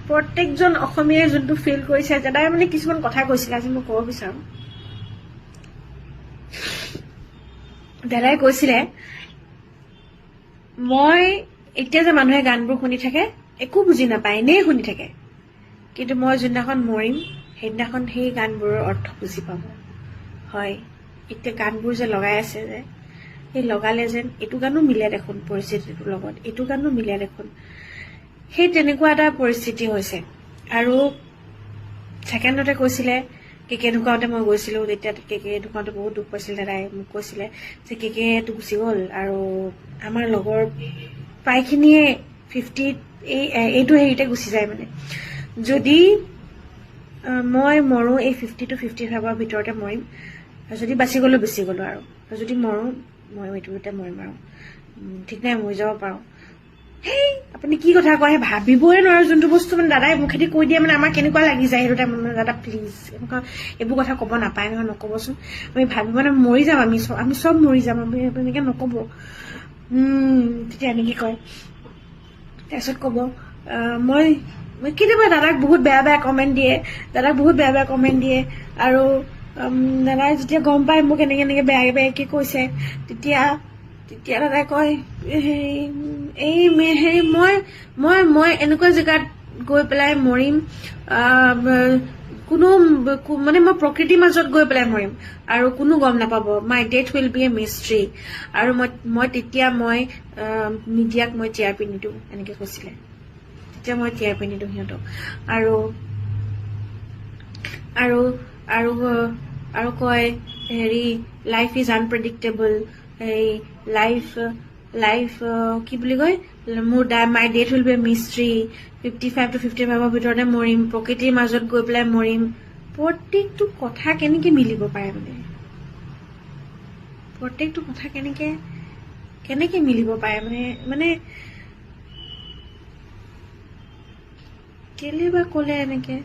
প্ৰত্যেকজন অসমীয়াই যোনটো ফিল কৰিছে, দাদাই মানে কিছুমান কথা কৈছিলে, আজি মই ক'ব বিচাৰোঁ। দাদাই কৈছিলে, মই এতিয়া যে মানুহে গানবোৰ শুনি থাকে একো বুজি নাপায়, এনেই শুনি থাকে, কিন্তু মই যোনদিনাখন মৰিম সেইদিনাখন সেই গানবোৰৰ অৰ্থ বুজি পাব। হয়, এতিয়া গানবোৰ যে লগাই আছে যে, সেই লগালে যেন এইটো গানো মিলে দেখোন পৰিস্থিতিটোৰ লগত, এইটো গানো মিলে দেখোন, সেই তেনেকুৱা এটা পৰিস্থিতি হৈছে। আৰু ছেকেণ্ডতে কৈছিলে, কেকে ঢুকাওঁতে মই গৈছিলোঁ, তেতিয়া কেকে ঢুকাওঁতে বহুত দুখ পাইছিল দাদাই। মোক কৈছিলে যে কেকেটো গুচি গ'ল আৰু আমাৰ লগৰ প্ৰায়খিনিয়ে 50 এইটো হেৰিতে গুচি যায়। মানে যদি মই মৰোঁ এই 50 to 55ৰ ভিতৰতে মৰিম, যদি বাচি গ'লো বেছি গ'লো, আৰু যদি মৰোঁ মৰিম এইটোতে মৰিম, আৰু ঠিক নাই মৰি যাব পাৰোঁ। সেই আপুনি কি কথা কয়, ভাবিবই নোৱাৰো যোনটো বস্তু মানে দাদাই মুখেদি কৈ দিয়ে, মানে আমাৰ কেনেকুৱা লাগি যায় সেইটো টাইমত। মানে দাদা প্লিজ এনেকুৱা এইবোৰ কথা ক'ব নাপায় নহয়, নক'বচোন। আমি ভাবিব মানে মৰি যাম, আমি চব মৰি যাম, আমি এনেকৈ নক'ব। তেতিয়া এনেকৈ কয়। তাৰপিছত ক'ব মই কেতিয়াবা দাদাক বহুত বেয়া বেয়া কমেণ্ট দিয়ে, আৰু দাদাই যেতিয়া গম পায় মোক এনেকৈ বেয়াকৈ কৈছে, তেতিয়া দাদাই কয় হেৰি মই এনেকুৱা জেগাত গৈ পেলাই মৰিম, কোনো মানে মই প্ৰকৃতিৰ মাজত গৈ পেলাই মৰিম আৰু কোনো গম নাপাব, মাই ডেথ উইল বি এ মিষ্ট্ৰি, আৰু মই তেতিয়া মিডিয়াক মই TRP নিদিওঁ, এনেকৈ কৈছিলে। তেতিয়া মই TRP নিদিওঁ সিহঁতক। আৰু কয় Harry life is unpredictable, Harry life কি বুলি কয়, my death will be a mystery, 55 to 55ৰ ভিতৰতে মৰিম, প্ৰকৃতিৰ মাজত গৈ পেলাই মৰিম। প্ৰত্যেকটো কথা কেনেকে মিলিব পাৰে, প্ৰত্যেকটো কথা কেনেকে মিলিব পাৰে, মানে কেলে বা ক'লে এনেকে।